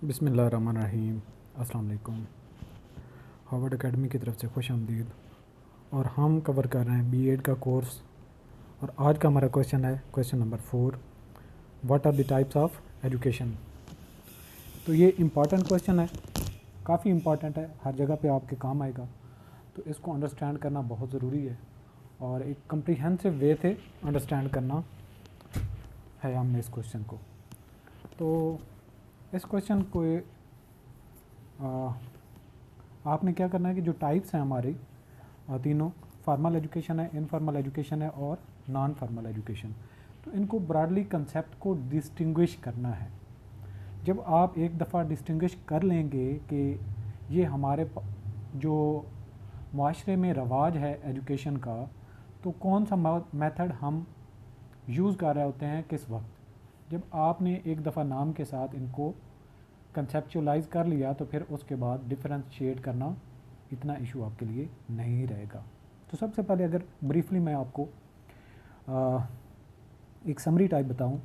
बिस्मिल्लाहिर्रहमानिर्रहीम। अस्सलाम वालेकुम। हार्वर्ड एकेडमी की तरफ से खुश आमदीद। और हम कवर कर रहे हैं बीएड का कोर्स। और आज का हमारा क्वेश्चन है question number 4, what are the types of education. तो ये इम्पॉर्टेंट क्वेश्चन है, काफ़ी इम्पॉर्टेंट है, हर जगह पे आपके काम आएगा। तो इसको अंडरस्टैंड करना बहुत ज़रूरी है और एक कम्प्रीहेंसिव वे से अंडरस्टैंड करना है हमने इस क्वेश्चन को। तो इस क्वेश्चन को आपने क्या करना है कि जो टाइप्स हैं हमारी तीनों, फॉर्मल एजुकेशन है, इनफॉर्मल एजुकेशन है और नॉन फॉर्मल एजुकेशन, तो इनको ब्रॉडली कंसेप्ट को डिस्टिंग्विश करना है। जब आप एक दफ़ा डिस्टिंग्विश कर लेंगे कि ये हमारे जो माशरे में रवाज है एजुकेशन का, तो कौन सा मेथड हम यूज़ कर रहे होते हैं किस वक्त, जब आपने एक दफ़ा नाम के साथ इनको कंसेप्चुलाइज कर लिया तो फिर उसके बाद डिफरेंशिएट करना इतना इशू आपके लिए नहीं रहेगा। तो सबसे पहले अगर ब्रीफली मैं आपको एक समरी टाइप बताऊं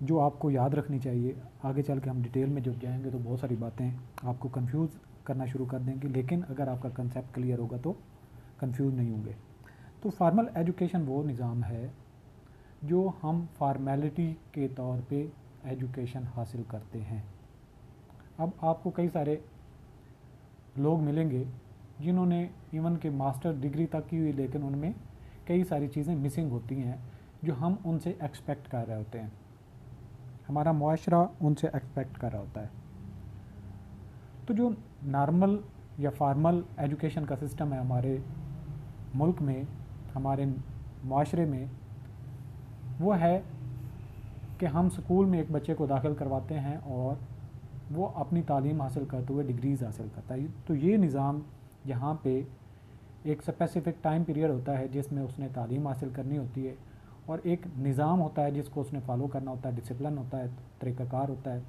जो आपको याद रखनी चाहिए, आगे चल के हम डिटेल में जब जाएंगे तो बहुत सारी बातें आपको कंफ्यूज करना शुरू कर देंगे, लेकिन अगर आपका कंसेप्ट क्लियर होगा तो कंफ्यूज नहीं होंगे। तो फॉर्मल एजुकेशन वो निज़ाम है जो हम फॉर्मेलिटी के तौर पे एजुकेशन हासिल करते हैं। अब आपको कई सारे लोग मिलेंगे जिन्होंने इवन के मास्टर डिग्री तक की हुई, लेकिन उनमें कई सारी चीज़ें मिसिंग होती हैं जो हम उनसे एक्सपेक्ट कर रहे होते हैं, हमारा मुआशरा उनसे एक्सपेक्ट कर रहा होता है। तो जो नॉर्मल या फॉर्मल एजुकेशन का सिस्टम है हमारे मुल्क में, हमारे मुआशरे में, वो है कि हम स्कूल में एक बच्चे को दाखिल करवाते हैं और वो अपनी तालीम हासिल करते हुए डिग्रीज़ हासिल करता है। तो ये निज़ाम यहाँ पे एक स्पेसिफ़िक टाइम पीरियड होता है जिसमें उसने तालीम हासिल करनी होती है और एक निज़ाम होता है जिसको उसने फॉलो करना होता है, डिसिप्लिन होता है, तरीक़ाकार होता है।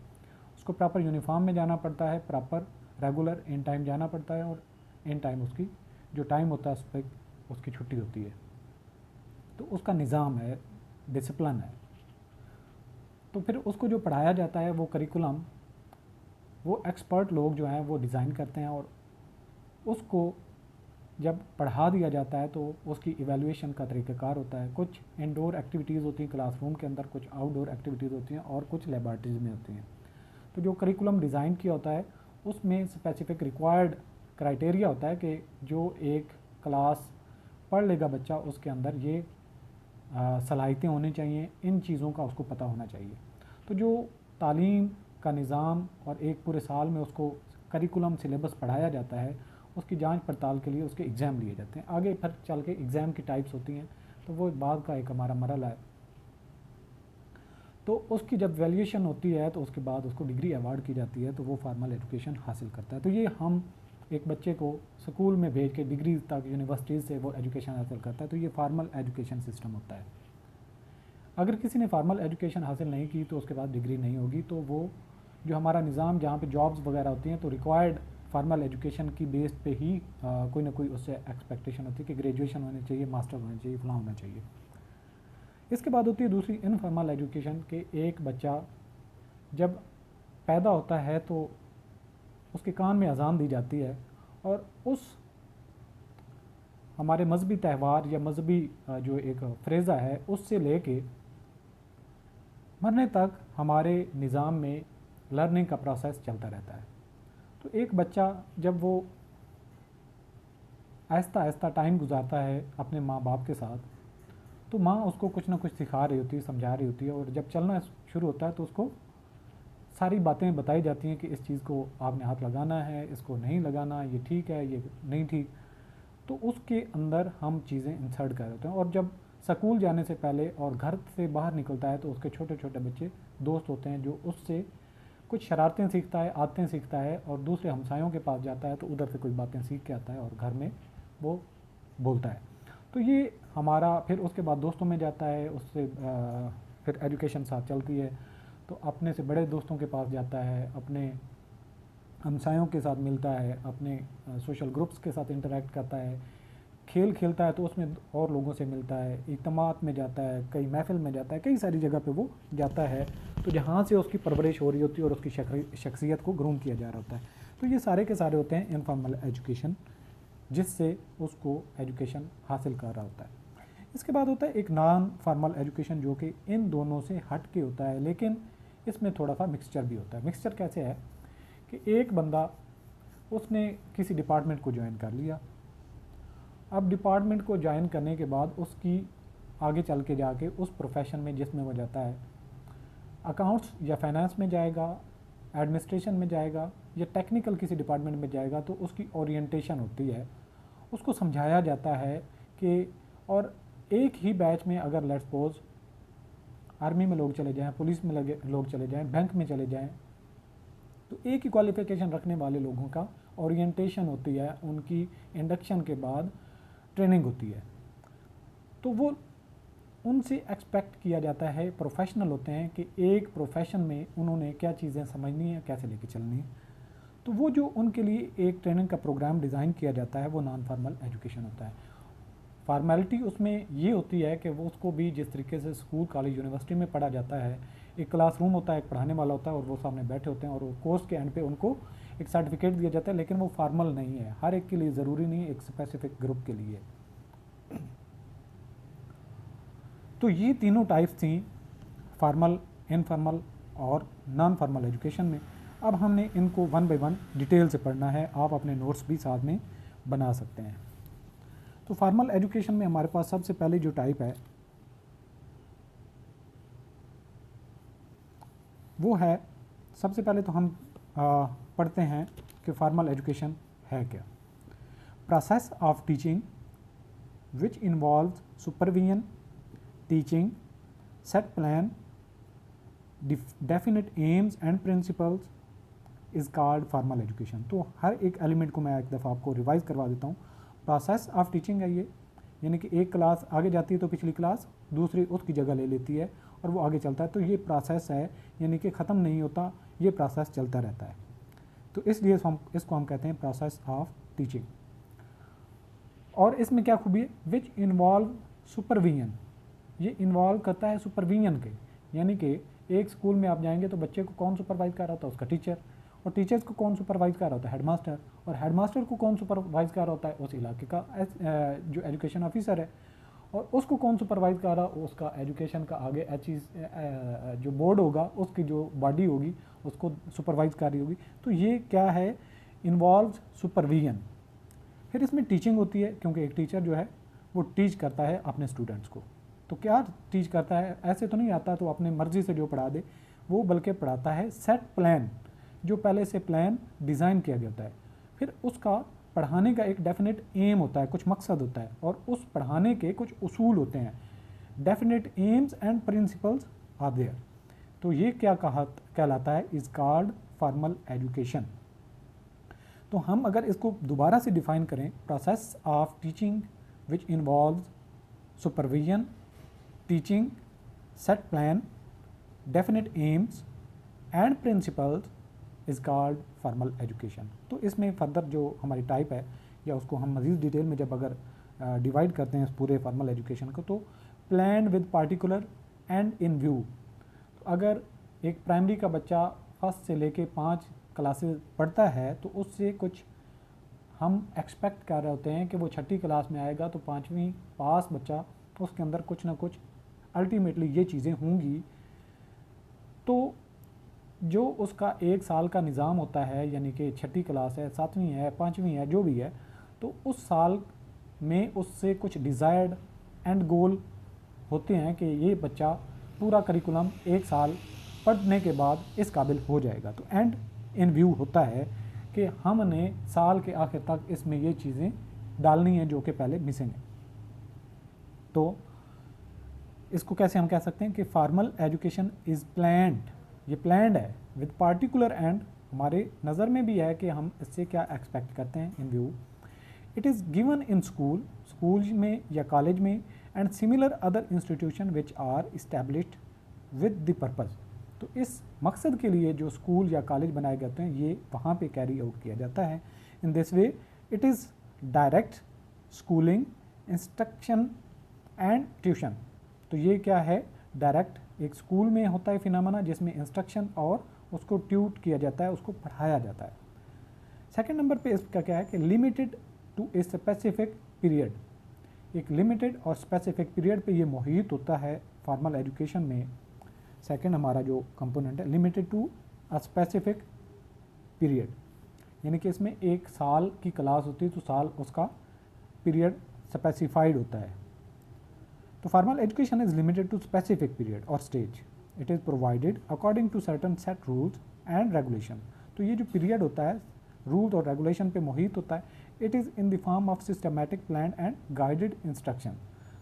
उसको प्रॉपर यूनिफॉर्म में जाना पड़ता है, प्रॉपर रेगुलर इन टाइम जाना पड़ता है और इन टाइम उसकी जो टाइम होता है उस पर उसकी छुट्टी होती है। तो उसका निज़ाम है, डिसिप्लिन है। तो फिर उसको जो पढ़ाया जाता है वो करिकुलम वो एक्सपर्ट लोग जो हैं वो डिज़ाइन करते हैं और उसको जब पढ़ा दिया जाता है तो उसकी इवैल्यूएशन का तरीक़ाकार होता है। कुछ इंडोर एक्टिविटीज़ होती हैं क्लासरूम के अंदर, कुछ आउटडोर एक्टिविटीज़ होती हैं और कुछ लेबॉरेटरीज़ में होती हैं। तो जो करिकुलम डिज़ाइन किया होता है उसमें स्पेसिफिक रिक्वायर्ड क्राइटेरिया होता है कि जो एक क्लास पढ़ लेगा बच्चा उसके अंदर ये सलाहियतें होनी चाहिए, इन चीज़ों का उसको पता होना चाहिए। तो जो तालीम का निज़ाम और एक पूरे साल में उसको करिकुलम सिलेबस पढ़ाया जाता है, उसकी जांच पड़ताल के लिए उसके एग्ज़ाम लिए जाते हैं। आगे फिर चल के एग्ज़ाम की टाइप्स होती हैं, तो वो बाद का एक हमारा मरहला है। तो उसकी जब वैल्यूएशन होती है तो उसके बाद उसको डिग्री अवार्ड की जाती है, तो वो फार्मल एजुकेशन हासिल करता है। तो ये हम एक बच्चे को स्कूल में भेज के डिग्री तक यूनिवर्सिटीज़ से वो एजुकेशन हासिल करता है, तो ये फार्मल एजुकेशन सिस्टम होता है। अगर किसी ने फार्मल एजुकेशन हासिल नहीं की तो उसके बाद डिग्री नहीं होगी। तो वो जो हमारा निज़ाम जहाँ पे जॉब्स वगैरह होती हैं तो रिक्वायर्ड फार्मल एजुकेशन की बेस पे ही कोई ना कोई उससे एक्सपेक्टेशन होती है कि ग्रेजुएशन होनी चाहिए, मास्टर होना चाहिए, फलां होना चाहिए। इसके बाद होती है दूसरी इनफॉर्मल एजुकेशन के एक बच्चा जब पैदा होता है तो उसके कान में अजान दी जाती है और उस हमारे मजहबी त्यौहार या मजहबी जो एक फ्रेज़ा है उससे लेके मरने तक हमारे निज़ाम में लर्निंग का प्रोसेस चलता रहता है। तो एक बच्चा जब वो आहिस्ता आहिस्ता टाइम गुजारता है अपने माँ बाप के साथ, तो माँ उसको कुछ ना कुछ सिखा रही होती है, समझा रही होती है, और जब चलना शुरू होता है तो उसको सारी बातें बताई जाती हैं कि इस चीज़ को आपने हाथ लगाना है, इसको नहीं लगाना, ये ठीक है, ये नहीं ठीक। तो उसके अंदर हम चीज़ें इंसर्ट कर देते हैं। और जब स्कूल जाने से पहले और घर से बाहर निकलता है तो उसके छोटे छोटे बच्चे दोस्त होते हैं जो उससे कुछ शरारतें सीखता है, आदतें सीखता है, और दूसरे हमसायों के पास जाता है तो उधर से कुछ बातें सीख के आता है और घर में वो बोलता है। तो ये हमारा फिर उसके बाद दोस्तों में जाता है, उससे फिर एजुकेशन साथ चलती है। तो अपने से बड़े दोस्तों के पास जाता है, अपने हमसायों के साथ मिलता है, अपने सोशल ग्रुप्स के साथ इंटरेक्ट करता है, खेल खेलता है तो उसमें और लोगों से मिलता है, इज्तिमात में जाता है, कई महफिल में जाता है, कई सारी जगह पे वो जाता है। तो जहाँ से उसकी परवरिश हो रही होती है और उसकी शख्सियत को ग्रूम किया जा रहा होता है। तो ये सारे के सारे होते हैं इनफॉर्मल एजुकेशन, जिससे उसको एजुकेशन हासिल कर रहा होता है। इसके बाद होता है एक नॉन फॉर्मल एजुकेशन, जो कि इन दोनों से हट के होता है, लेकिन इसमें थोड़ा सा मिक्सचर भी होता है। मिक्सचर कैसे है कि एक बंदा उसने किसी डिपार्टमेंट को ज्वाइन कर लिया, अब डिपार्टमेंट को ज्वाइन करने के बाद उसकी आगे चल के जाके उस प्रोफेशन में जिसमें वो जाता है, अकाउंट्स या फाइनेंस में जाएगा, एडमिनिस्ट्रेशन में जाएगा या टेक्निकल किसी डिपार्टमेंट में जाएगा, तो उसकी ओरिएंटेशन होती है, उसको समझाया जाता है कि, और एक ही बैच में अगर लेट्स सपोज आर्मी में लोग चले जाएं, पुलिस में लगे लोग चले जाएं, बैंक में चले जाएं, तो एक ही क्वालिफिकेशन रखने वाले लोगों का ओरिएंटेशन होती है, उनकी इंडक्शन के बाद ट्रेनिंग होती है। तो वो उनसे एक्सपेक्ट किया जाता है, प्रोफेशनल होते हैं, कि एक प्रोफेशन में उन्होंने क्या चीज़ें समझनी है, कैसे लेके चलनी है। तो वो जो उनके लिए एक ट्रेनिंग का प्रोग्राम डिज़ाइन किया जाता है, वो नॉन फॉर्मल एजुकेशन होता है। फॉर्मेलिटी उसमें ये होती है कि वो उसको भी जिस तरीके से स्कूल, कॉलेज, यूनिवर्सिटी में पढ़ा जाता है, एक क्लासरूम होता है, एक पढ़ाने वाला होता है और वो सामने बैठे होते हैं, और वो कोर्स के एंड पे उनको एक सर्टिफिकेट दिया जाता है, लेकिन वो फॉर्मल नहीं है, हर एक के लिए ज़रूरी नहीं है, एक स्पेसिफिक ग्रुप के लिए। तो ये तीनों टाइप्स थी फॉर्मल, इनफॉर्मल और नॉन फॉर्मल एजुकेशन में। अब हमने इनको वन बाय वन डिटेल से पढ़ना है, आप अपने नोट्स भी साथ में बना सकते हैं। तो फॉर्मल एजुकेशन में हमारे पास सबसे पहले जो टाइप है वो है, सबसे पहले तो हम पढ़ते हैं कि फॉर्मल एजुकेशन है क्या। Process of teaching which involves supervision, teaching, set plan, definite aims and principles is called formal education. तो हर एक एलिमेंट को मैं एक दफ़ा आपको रिवाइज करवा देता हूँ। प्रोसेस ऑफ टीचिंग है ये, यानी कि एक क्लास आगे जाती है तो पिछली क्लास दूसरी उसकी जगह ले लेती है और वो आगे चलता है, तो ये प्रोसेस है, यानी कि ख़त्म नहीं होता, ये प्रोसेस चलता रहता है। तो इसलिए इसको हम कहते हैं प्रोसेस ऑफ टीचिंग। और इसमें क्या खूबी है, विच इन्वॉल्व सुपरविजन, ये इन्वॉल्व करता है सुपरविजन के, यानी कि एक स्कूल में आप जाएंगे तो बच्चे को कौन सुपरवाइज कर रहा होता है, उसका टीचर, और टीचर्स को कौन सुपरवाइज कर रहा होता है, हेडमास्टर, और हेडमास्टर को कौन सुपरवाइज कर रहा होता है, उस इलाके का जो एजुकेशन ऑफिसर है, और उसको कौन सुपरवाइज कर रहा, उसका एजुकेशन का आगे जो बोर्ड होगा, उसकी जो बॉडी होगी उसको सुपरवाइज कर रही होगी। तो ये क्या है, इन्वॉल्व सुपरविजन। फिर इसमें टीचिंग होती है, क्योंकि एक टीचर जो है वो टीच करता है अपने स्टूडेंट्स को। तो क्या टीच करता है, ऐसे तो नहीं आता तो अपने मर्जी से जो पढ़ा दे, वो बल्कि पढ़ाता है सेट प्लान, जो पहले से प्लान डिज़ाइन किया गया होता है। फिर उसका पढ़ाने का एक डेफिनेट एम होता है, कुछ मकसद होता है, और उस पढ़ाने के कुछ उसूल होते हैं, definite aims and principles are there. तो ये क्या कहलाता है, इज कॉल्ड फॉर्मल एजुकेशन। तो हम अगर इसको दोबारा से डिफाइन करें, process of teaching which involves supervision, teaching, set plan, definite aims and principles is called formal education. तो इसमें फर्दर जो हमारी टाइप है, या उसको हम मज़ीद डिटेल में जब अगर डिवाइड करते हैं इस पूरे फॉर्मल एजुकेशन को, तो plan with particular and in view. तो अगर एक प्राइमरी का बच्चा फर्स्ट से लेके 5 क्लासेस पढ़ता है, तो उससे कुछ हम एक्सपेक्ट कर रहे होते हैं कि वो 6ठी क्लास में आएगा तो 5वीं पास बच्चा, उसके अंदर कुछ ना कुछ अल्टीमेटली ये चीज़ें होंगी। तो जो उसका 1 साल का निज़ाम होता है, यानी कि 6ठी क्लास है, 7वीं है, 5वीं है, जो भी है, तो उस साल में उससे कुछ डिज़ायर्ड एंड गोल होते हैं कि ये बच्चा पूरा करिकुलम 1 साल पढ़ने के बाद इस काबिल हो जाएगा। तो एंड इन व्यू होता है कि हमने साल के आखिर तक इसमें ये चीज़ें डालनी हैं जो कि पहले मिसिंग है। तो इसको कैसे हम कह सकते हैं कि फॉर्मल एजुकेशन इज़ प्लान्ड, ये प्लान्ड है विद पार्टिकुलर एंड, हमारे नज़र में भी है कि हम इससे क्या एक्सपेक्ट करते हैं in view. It is given in school में या कॉलेज में and similar other institution which are established with the purpose. तो इस मकसद के लिए जो स्कूल या कॉलेज बनाए जाते हैं, ये वहाँ पे कैरी आउट किया जाता है। In this way it is direct schooling, instruction and tuition. तो ये क्या है, डायरेक्ट एक स्कूल में होता है फिनोमेना जिसमें इंस्ट्रक्शन और उसको ट्यूट किया जाता है, उसको पढ़ाया जाता है। सेकंड नंबर पे इसका क्या है कि limited to a specific period, एक लिमिटेड और स्पेसिफिक पीरियड पे ये मुहित होता है फॉर्मल एजुकेशन में। सेकंड हमारा जो कंपोनेंट है limited to a specific period, यानी कि इसमें एक साल की क्लास होती है तो साल उसका पीरियड स्पेसिफाइड होता है। तो formal education is limited to specific period और stage, it is provided according to certain set rules and regulation. तो ये जो पीरियड होता है रूल्स और रेगुलेशन पे मुहित होता है। It is in the form of systematic plan and guided instruction.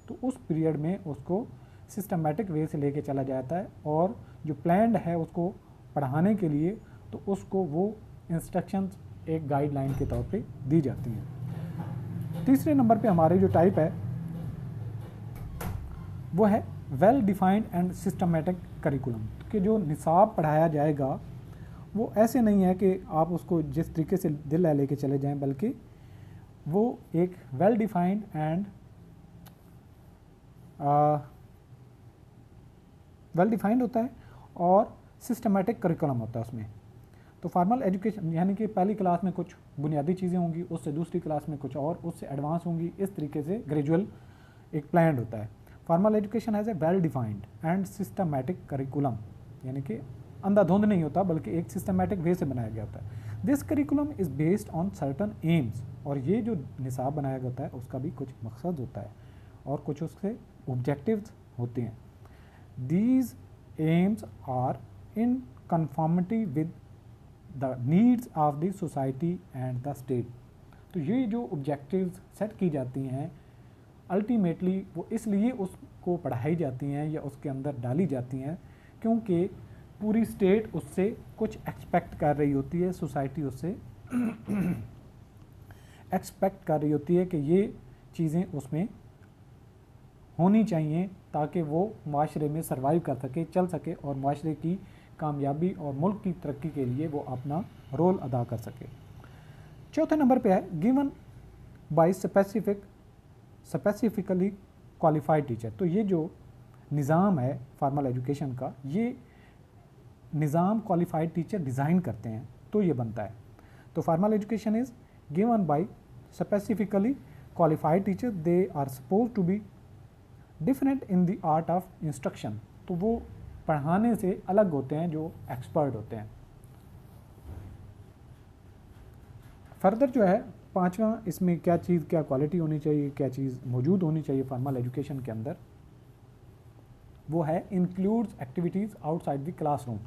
तो उस पीरियड में उसको सिस्टमैटिक वे से लेके चला जाता है और जो प्लान्ड है उसको पढ़ाने के लिए तो उसको वो इंस्ट्रक्शंस एक गाइडलाइन के तौर पे दी जाती हैं। तीसरे नंबर पे हमारी जो टाइप है वो है well defined and systematic curriculum, कि जो निसाब पढ़ाया जाएगा वो ऐसे नहीं है कि आप उसको जिस तरीके से दिल लेके चले जाएं, बल्कि वो एक well defined and well defined होता है और सिस्टमैटिक करिकुलम होता है उसमें। तो फॉर्मल एजुकेशन यानी कि पहली क्लास में कुछ बुनियादी चीज़ें होंगी, उससे दूसरी क्लास में कुछ और, उससे एडवांस होंगी, इस तरीके से ग्रेजुअल एक प्लान होता है। Formal education has a well defined and systematic curriculum, यानी कि अंधाधुंध नहीं होता बल्कि एक सिस्टमैटिक वे से बनाया गया होता है। This curriculum is based on certain AIIMS, और ये जो निसाब बनाया गया होता है उसका भी कुछ मकसद होता है और कुछ उसके ऑब्जेक्टिव्स होते हैं। These aims are in conformity with the needs of the society and the state। तो ये जो ऑब्जेक्टिव्स सेट की जाती हैं अल्टीमेटली वो इसलिए उसको पढ़ाई जाती हैं या उसके अंदर डाली जाती हैं क्योंकि पूरी स्टेट उससे कुछ एक्सपेक्ट कर रही होती है, सोसाइटी उससे एक्सपेक्ट कर रही होती है कि ये चीज़ें उसमें होनी चाहिए ताकि वो माशरे में सर्वाइव कर सके, चल सके और माशरे की कामयाबी और मुल्क की तरक्की के लिए वो अपना रोल अदा कर सके। चौथे नंबर पे है given by specifically qualified teacher. तो ये जो निज़ाम है फॉर्मल एजुकेशन का, ये निज़ाम क्वालिफाइड टीचर डिज़ाइन करते हैं तो ये बनता है। तो formal education is given by specifically qualified teacher, they are suppose to be different in the art of instruction. तो वो पढ़ाने से अलग होते हैं, जो एक्सपर्ट होते हैं। फर्दर जो है पांचवा, इसमें क्या चीज़, क्या क्वालिटी होनी चाहिए, क्या चीज़ मौजूद होनी चाहिए फॉर्मल एजुकेशन के अंदर, वो है includes activities outside the classroom.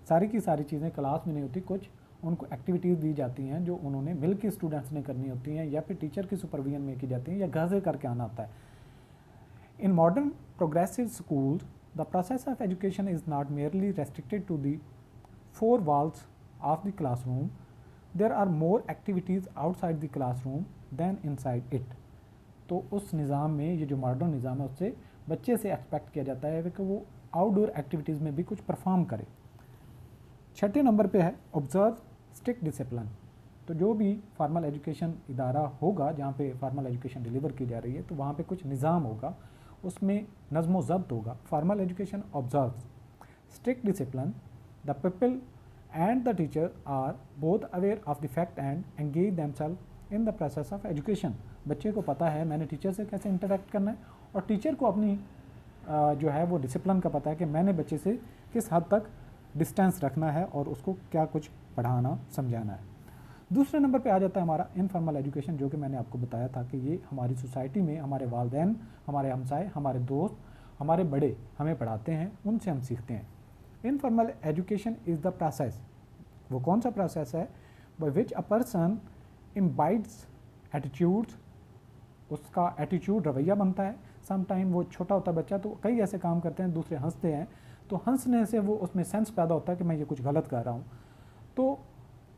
सारी की सारी चीज़ें क्लास में नहीं होती, कुछ उनको एक्टिविटीज़ दी जाती हैं जो उन्होंने मिल के स्टूडेंट्स ने करनी होती हैं या फिर टीचर की सुपरविजन में की जाती हैं या घर से करके आना होता है। In modern progressive schools, the process of education is not merely restricted to the four walls of the classroom. There are more activities outside the classroom than inside it. तो उस निज़ाम में, ये जो मॉडर्न निज़ाम है, उससे बच्चे से एक्सपेक्ट किया जाता है कि वो आउटडोर एक्टिविटीज़ में भी कुछ परफॉर्म करे। छठे नंबर पे है ऑब्जर्व स्ट्रिक्ट डिसिप्लिन। तो जो भी फॉर्मल एजुकेशन इदारा होगा जहाँ पे फॉर्मल एजुकेशन डिलीवर की जा रही है, तो वहाँ पे कुछ निज़ाम होगा, उसमें नज़्म ज़ब्त होगा। Formal education observes strict discipline, the people and the teacher are both aware of the fact and engage themself in the process of education. बच्चे को पता है मैंने टीचर से कैसे इंटरेक्ट करना है, और टीचर को अपनी जो है वो डिसिप्लिन का पता है कि मैंने बच्चे से किस हद तक डिस्टेंस रखना है और उसको क्या कुछ पढ़ाना समझाना है। दूसरे नंबर पे आ जाता है हमारा इनफॉर्मल एजुकेशन, जो कि मैंने आपको बताया था कि ये हमारी सोसाइटी में हमारे वालिदैन, हमारे हमसाए, हमारे दोस्त, हमारे बड़े हमें पढ़ाते हैं, उनसे हम सीखते हैं। Informal education is the process, वो कौन सा प्रोसेस है, by which a person imbibes attitudes, उसका एटीट्यूड रवैया बनता है। सम टाइम वो छोटा होता है बच्चा तो कई ऐसे काम करते हैं, दूसरे हंसते हैं, तो हंसने से वो उसमें सेंस पैदा होता है कि मैं ये कुछ गलत कर रहा हूँ, तो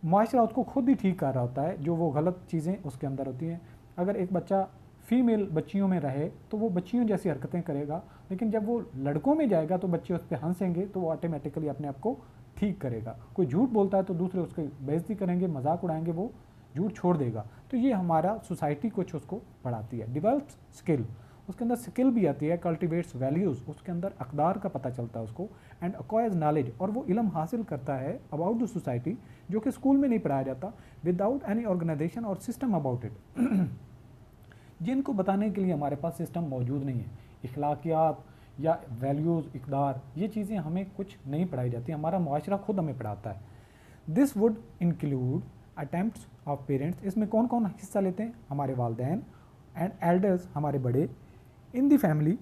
माशरा उसको खुद ही ठीक कर रहा होता है जो वो गलत चीज़ें उसके अंदर होती हैं। अगर एक बच्चा फीमेल बच्चियों में रहे तो वो बच्चियों जैसी हरकतें करेगा, लेकिन जब वो लड़कों में जाएगा तो बच्चे उस पर हंसेंगे तो वो ऑटोमेटिकली अपने आप को ठीक करेगा। कोई झूठ बोलता है तो दूसरे उसकी बेइज्जती करेंगे, मजाक उड़ाएंगे, वो झूठ छोड़ देगा। तो ये हमारा सोसाइटी कुछ उसको पढ़ाती है। डेवलप स्किल, उसके अंदर स्किल भी आती है, कल्टिवेट्स वैल्यूज़, उसके अंदर अकदार का पता चलता है उसको, एंड अक्वायर्स नॉलेज, और वो इल्म हासिल करता है अबाउट द सोसाइटी जो कि स्कूल में नहीं पढ़ाया जाता, विदाउट एनी ऑर्गेनाइजेशन और सिस्टम अबाउट इट, जिनको बताने के लिए हमारे पास सिस्टम मौजूद नहीं है। इखलाकियात या वैल्यूज़, इकदार, ये चीज़ें हमें कुछ नहीं पढ़ाई जाती, हमारा मुआशरा खुद हमें पढ़ाता है। This would include attempts of parents, इसमें कौन कौन हिस्सा लेते हैं? हमारे वालदैन एंड एल्डर्स, हमारे बड़े, इन दी फैमिली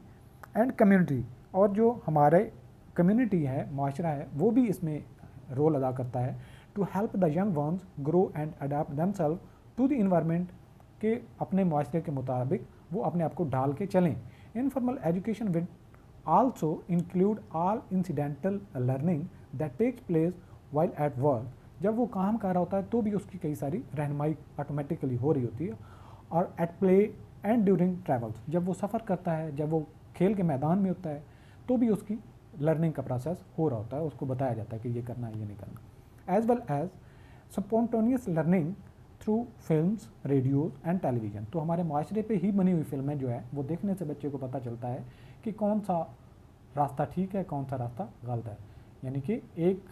एंड कम्युनिटी, और जो हमारे कम्युनिटी है, मुआशरा है, वो भी इसमें रोल अदा करता है, to help the young ones grow and adapt themselves to the environment, के अपने मुआशरे के मुताबिक वो अपने आप को ढाल के चलें। Informal education with also include all incidental learning that takes place while at work, जब वो काम कर रहा होता है तो भी उसकी कई सारी रहनुमाई ऑटोमेटिकली हो रही होती है, और at play and during travels, जब वो सफ़र करता है, जब वो खेल के मैदान में होता है तो भी उसकी लर्निंग का प्रोसेस हो रहा होता है, उसको बताया जाता है कि ये करना है, ये नहीं करना। As well as spontaneous learning through films, radios and television, तो हमारे माशरे पे ही बनी हुई फिल्में जो है वो देखने से बच्चे को पता चलता है कि कौन सा रास्ता ठीक है, कौन सा रास्ता गलत है। यानी कि एक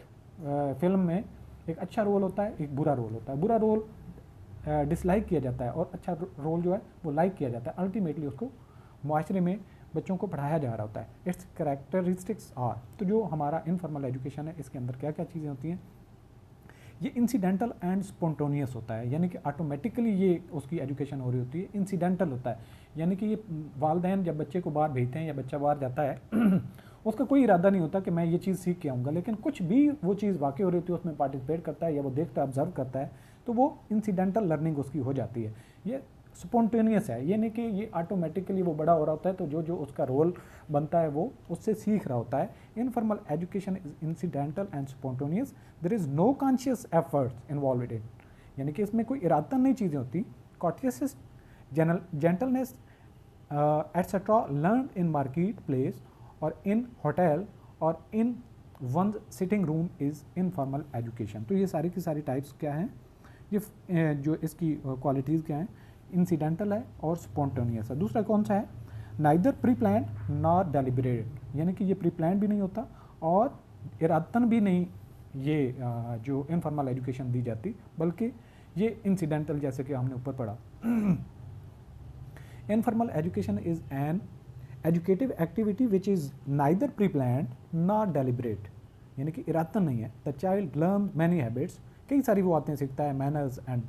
फिल्म में एक अच्छा रोल होता है, एक बुरा रोल होता है, बुरा रोल डिसलाइक किया जाता है और अच्छा रोल जो है वो लाइक किया जाता है। अल्टीमेटली उसको माशरे में बच्चों को पढ़ाया जा रहा होता है। इट्स कैरेक्टरिस्टिक्स आर, तो जो हमारा इनफॉर्मल एजुकेशन है इसके अंदर क्या क्या चीज़ें होती हैं? ये इंसिडेंटल एंड स्पॉन्टेनियस होता है, यानी कि ऑटोमेटिकली ये उसकी एजुकेशन हो रही होती है। इंसिडेंटल होता है यानी कि ये वालिदैन जब बच्चे को बाहर भेजते हैं या बच्चा बाहर जाता है उसका कोई इरादा नहीं होता कि मैं ये चीज़ सीख के आऊँगा, लेकिन कुछ भी वो चीज़ वाकई हो रही होती है, उसमें पार्टिसिपेट करता है या वो देखता है, ऑब्जर्व करता है, तो वो इंसिडेंटल लर्निंग उसकी हो जाती है। ये स्पॉन्टेनियस है, ये नहीं कि ये ऑटोमेटिकली वो बड़ा हो रहा होता है तो जो जो उसका रोल बनता है वो उससे सीख रहा होता है। Informal education is incidental and spontaneous, there is no conscious efforts involve in, यानी कि इसमें कोई इरादा नहीं चीज़ें होती। Courteous, gentleness etcetera learn in market place और इन होटल और in one sitting room is informal education. तो ये सारी की सारी टाइप्स क्या हैं, ये जो इसकी क्वालिटीज़ क्या हैं? इंसिडेंटल है और स्पॉन्टेनियस है। दूसरा कौन सा है? नाइदर प्री प्लान नॉर डेलिब्रेटेड, यानी कि ये प्री प्लान भी नहीं होता और इरादतन भी नहीं ये जो इनफॉर्मल एजुकेशन दी जाती, बल्कि ये इंसिडेंटल, जैसे कि हमने ऊपर पढ़ा। Informal education is an educative activity which is neither pre plan nor deliberate, यानी कि इरादतन नहीं है। The child learn many habits, कई सारी वो आते हैं सीखता है, manners and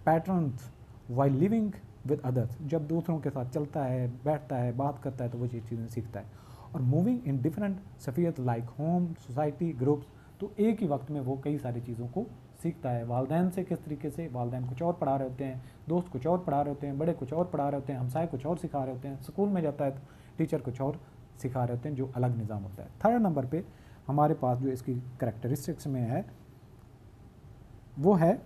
patterns while living with others, जब दूसरों के साथ चलता है, बैठता है, बात करता है तो वो ये चीज़ें सीखता है। और moving in different spheres like home, society, groups, तो एक ही वक्त में वो कई सारी चीज़ों को सीखता है। वालदैन से किस तरीके से, वालदैन कुछ और पढ़ा रहे होते हैं, दोस्त कुछ और पढ़ा रहे होते हैं, बड़े कुछ और पढ़ा रहे होते हैं, हमसाए कुछ और सिखा रहे होते हैं, स्कूल में जाता है तो टीचर कुछ और सिखा रहे होते हैं, जो अलग निज़ाम होता है। थर्ड नंबर पे हमारे पास जो इसकी करेक्टरिस्टिक्स में है वो है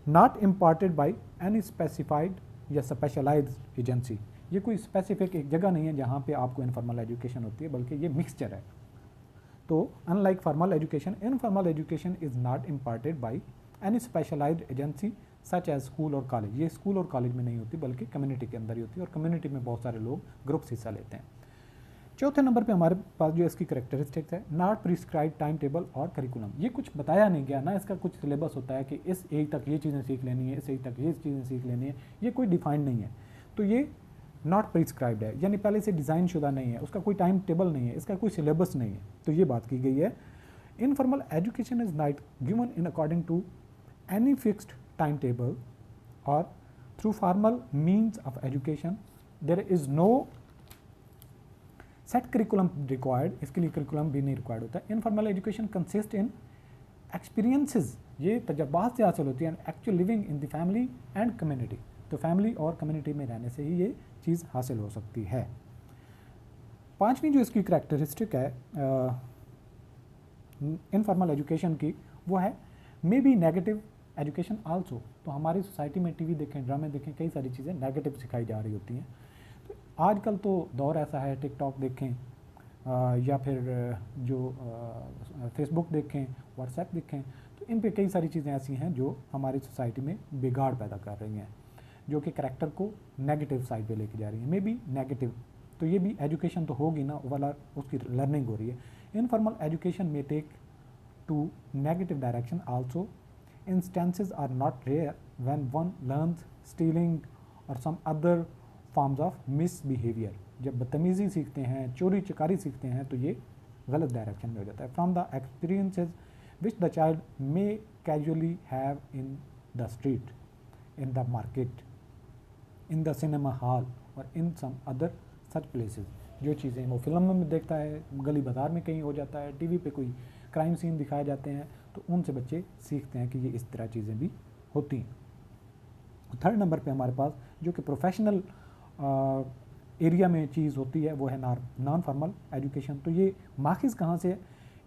not imparted by any specified या स्पेशलाइज्ड एजेंसी, ये कोई स्पेसिफिक एक जगह नहीं है जहाँ पे आपको इनफॉर्मल एजुकेशन होती है, बल्कि ये मिक्सचर है। तो unlike formal education, informal education is not imparted by any specialised agency such as school और कॉलेज, ये स्कूल और कॉलेज में नहीं होती बल्कि कम्युनिटी के अंदर ही होती है, और कम्युनिटी में बहुत सारे लोग ग्रुप्स हिस्सा लेते हैं। चौथे नंबर पे हमारे पास जो इसकी करेक्टरिस्टिक्स है, नॉट प्रिस्क्राइब टाइम टेबल और करिकुलम, ये कुछ बताया नहीं गया ना, इसका कुछ सिलेबस होता है कि इस एज तक ये चीज़ें सीख लेनी है, इस एज तक ये चीज़ें सीख लेनी है, ये कोई डिफाइंड नहीं है। तो ये नॉट प्रिस्क्राइब्ड है, यानी पहले से डिज़ाइन शुदा नहीं है, उसका कोई टाइम टेबल नहीं है, इसका कोई सिलेबस नहीं है, तो ये बात की गई है। Informal education is not given in according to any fixed time table और through formal means of education, there is no set curriculum required, इसके लिए करिकुलम भी नहीं रिक्वायर्ड होता। Informal education consist in experiences, ये तजर्बात से हासिल होती है, actual living in the family and community, तो फैमिली और कम्युनिटी में रहने से ही ये चीज़ हासिल हो सकती है। पांचवी जो इसकी करैक्टरिस्टिक है इनफॉर्मल एजुकेशन की, वो है may be negative education also, तो हमारी सोसाइटी में टीवी देखें, ड्रामे देखें, कई सारी चीज़ें नेगेटिव सिखाई जा रही होती हैं। आजकल तो दौर ऐसा है, टिकटॉक देखें या फिर जो फेसबुक देखें, व्हाट्सएप देखें, तो इन पे कई सारी चीज़ें ऐसी हैं जो हमारी सोसाइटी में बिगाड़ पैदा कर रही हैं। जो कि करैक्टर को नेगेटिव साइड पे लेके जा रही है, मे बी नेगेटिव, तो ये भी एजुकेशन तो होगी ना, वाला उसकी लर्निंग हो रही है। इनफॉर्मल एजुकेशन में take to negative direction also, instances are not rare when one learns stealing और some other forms of misbehaviour. जब बदतमीज़ी सीखते हैं, चोरी चकारी सीखते हैं, तो ये गलत डायरेक्शन में हो जाता है। From the experiences which the child may casually have in the street, in the market, in the cinema hall और इन सम अदर सच प्लेसेस। जो चीज़ें वो फिल्म में देखता है, गली बाजार में कहीं हो जाता है, टीवी पे कोई क्राइम सीन दिखाए जाते हैं, तो उनसे बच्चे सीखते हैं कि ये इस तरह चीज़ें भी होती हैं। थर्ड नंबर पे हमारे पास जो कि प्रोफेशनल एरिया में चीज़ होती है वो है नॉन फॉर्मल एजुकेशन। तो ये माखिज़ कहाँ से है?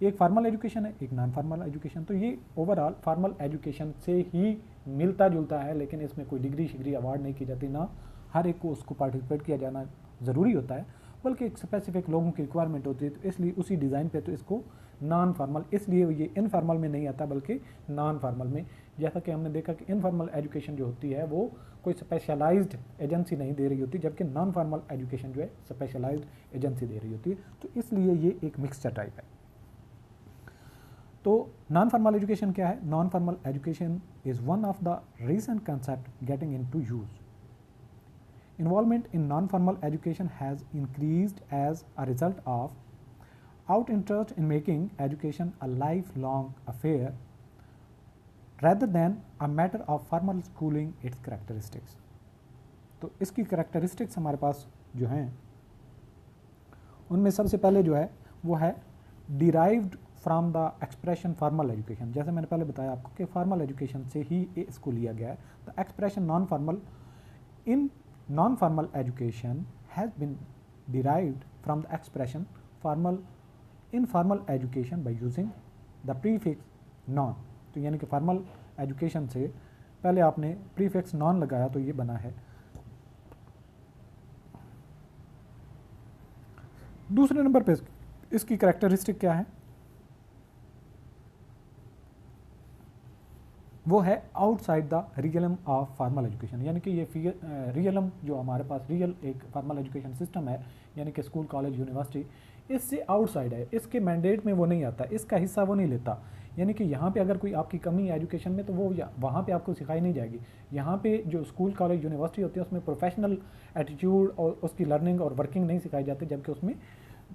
एक फार्मल एजुकेशन है, एक नॉन फार्मल एजुकेशन। तो ये ओवरऑल फार्मल एजुकेशन से ही मिलता जुलता है, लेकिन इसमें कोई डिग्री शिग्री अवार्ड नहीं की जाती, ना हर एक को उसको पार्टिसिपेट किया जाना ज़रूरी होता है, बल्कि एक स्पेसिफिक लोगों की रिक्वायरमेंट होती है। तो इसलिए उसी डिज़ाइन पे तो इसको नॉन फार्मल, इसलिए ये इनफॉर्मल में नहीं आता बल्कि नॉन फार्मल में। जैसा कि हमने देखा कि इनफॉर्मल एजुकेशन जो होती है वो कोई स्पेशलाइज्ड एजेंसी नहीं दे रही होती, जबकि नॉन फार्मल एजुकेशन जो है स्पेशलाइज्ड एजेंसी दे रही होती है। तो इसलिए ये एक मिक्सचर टाइप है। तो नॉन फार्मल एजुकेशन क्या है? Non formal education is one of the recent concept getting into use. Involvement in non-formal education has increased as a result of out interest in making education a lifelong affair rather than a matter of formal schooling its characteristics. तो इसकी characteristics हमारे पास जो हैं उनमें सबसे पहले जो है वो है derived from the expression formal education। जैसे मैंने पहले बताया आपको कि formal education से ही इसको लिया गया है। The expression non-formal in non-formal education has been derived from the expression formal in formal education by using the prefix non। तो यानी कि formal education से पहले आपने prefix non लगाया तो ये बना है। दूसरे नंबर पे इसकी कैरेक्टरिस्टिक क्या है? वो है outside the realm of formal education. यानी कि ये रियलम जो हमारे पास रियल एक फार्मल एजुकेशन सिस्टम है, यानी कि स्कूल कॉलेज यूनिवर्सिटी, इससे आउटसाइड है, इसके मैंडेट में वो नहीं आता, इसका हिस्सा वो नहीं लेता। यानी कि यहाँ पे अगर कोई आपकी कमी है एजुकेशन में तो वो वहाँ पे आपको सिखाई नहीं जाएगी। यहाँ पे जो स्कूल कॉलेज यूनिवर्सिटी होती है उसमें प्रोफेशनल एटीट्यूड और उसकी लर्निंग और वर्किंग नहीं सिखाई जाती, जबकि उसमें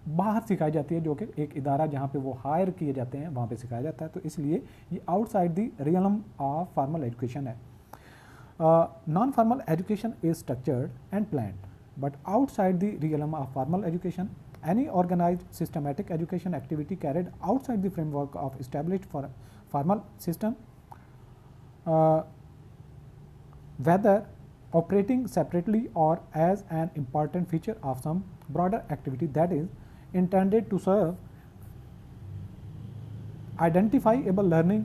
बाहर सिखाई जाती है, जो कि एक इदारा जहाँ पे वो हायर किए जाते हैं वहाँ पे सिखाया जाता है। तो इसलिए ये outside the realm of formal education है। Non formal education is structured and planned, but outside the realm of formal education any organized systematic education activity carried outside the framework of established formal system, whether operating separately or as an important feature of some broader activity that is intended to serve identifiable learning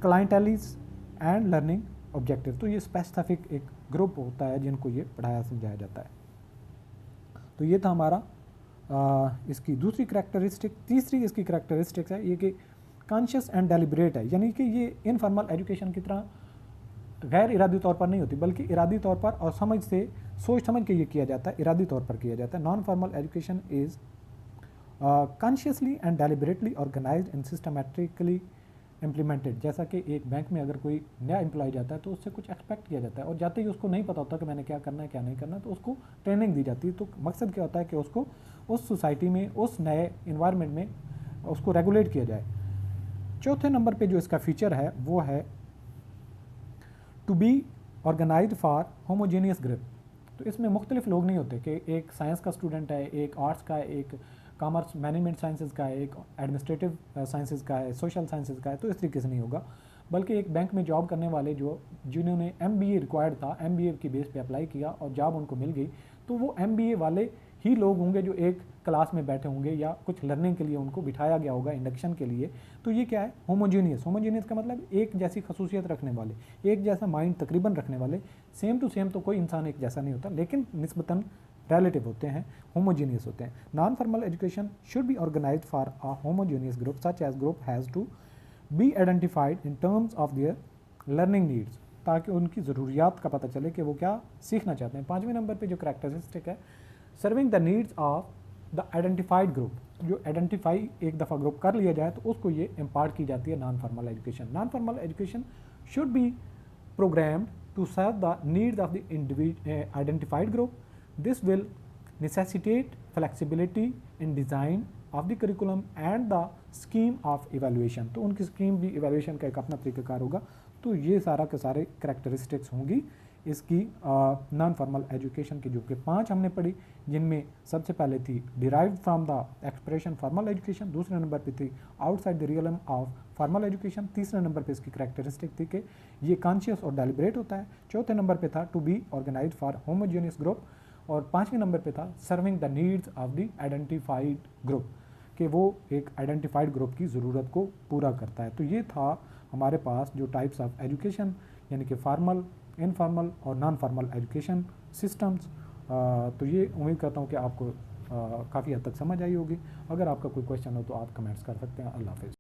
clienteles and learning objectives। तो ये specific एक group होता है जिनको ये पढ़ाया समझाया जाता है। तो ये था हमारा इसकी दूसरी करैक्टरिस्टिक। तीसरी इसकी करैक्टरिस्टिक्स है ये कि कॉन्शियस एंड डेलिब्रेट है, यानी कि ये इनफॉर्मल एजुकेशन की तरह गैर इरादी तौर पर नहीं होती, बल्कि इरादी तौर पर और समझ से सोच समझ के ये किया जाता है, इरादी तौर पर किया जाता है। Non formal education is consciously and deliberately organised and systematically implemented. जैसा कि एक बैंक में अगर कोई नया एम्प्लॉय जाता है तो उससे कुछ एक्सपेक्ट किया जाता है, और जाते ही उसको नहीं पता होता कि मैंने क्या करना है क्या नहीं करना, तो उसको ट्रेनिंग दी जाती है। तो मकसद क्या होता है कि उसको उस सोसाइटी में उस नए इन्वायरमेंट में उसको रेगुलेट किया जाए। चौथे नंबर पे जो इसका फीचर है वो है to be organised for homogeneous group. तो इसमें मुख्तलिफ लोग नहीं होते कि एक साइंस का स्टूडेंट है, एक आर्ट्स का है, एक कॉमर्स मैनेजमेंट साइंसेज का है, एक एडमिनिस्ट्रेटिव साइंसेज का है, सोशल साइंसेज का है। तो इस तरीके से नहीं होगा, बल्कि एक बैंक में जॉब करने वाले जिन्होंने MBA रिक्वायर्ड था, MBA की बेस पे अप्लाई किया और जॉब उनको मिल गई, तो वो MBA वाले ही लोग होंगे जो एक क्लास में बैठे होंगे या कुछ लर्निंग के लिए उनको बिठाया गया होगा इंडक्शन के लिए। तो ये क्या है? होमोजीनियस। होमोजीनियस का मतलब एक जैसी खसूसियत रखने वाले, एक जैसा माइंड तकरीबन रखने वाले। सेम टू सेम तो कोई इंसान एक जैसा नहीं होता, लेकिन निस्बतन रिलेटिव होते हैं, होमोजीनियस होते हैं। Non formal education should be organised for a homogeneous group such as group has to be identified in terms of their learning needs ताकि उनकी ज़रूरियात का पता चले कि वो क्या सीखना चाहते हैं। 5वें नंबर पे जो करैक्टरिस्टिक है, serving the needs of the identified group. जो आइडेंटिफाई एक दफ़ा ग्रुप कर लिया जाए तो उसको ये इम्पार्ट की जाती है non formal education. Non formal education should B programmed to serve the needs of the identified group. This will necessitate flexibility in design of the curriculum and the scheme of evaluation. तो उनकी scheme भी evaluation का एक अपना तरीक़ाकार होगा। तो ये सारा के सारे करेक्टरिस्टिक्स होंगी इसकी नॉन फॉर्मल एजुकेशन की, जो कि 5 हमने पढ़ी, जिनमें सबसे पहले थी derived from the expression formal education, दूसरे नंबर पे थी outside the realm of formal education, तीसरे नंबर पे इसकी करेक्टरिस्टिक थी कि ये कॉन्शियस और डेलिब्रेट होता है, चौथे नंबर पे था to be organise for homogeneous group, और 5वें नंबर पे था serving the needs of the identified group, कि वो एक आइडेंटिफाइड ग्रुप की ज़रूरत को पूरा करता है। तो ये था हमारे पास जो टाइप्स ऑफ एजुकेशन, यानी कि फार्मल, इनफॉर्मल और नॉन फार्मल एजुकेशन सिस्टम्स। तो ये उम्मीद करता हूँ कि आपको काफ़ी हद तक समझ आई होगी। अगर आपका कोई क्वेश्चन हो तो आप कमेंट्स कर सकते हैं। अल्लाह हाफ़िज़।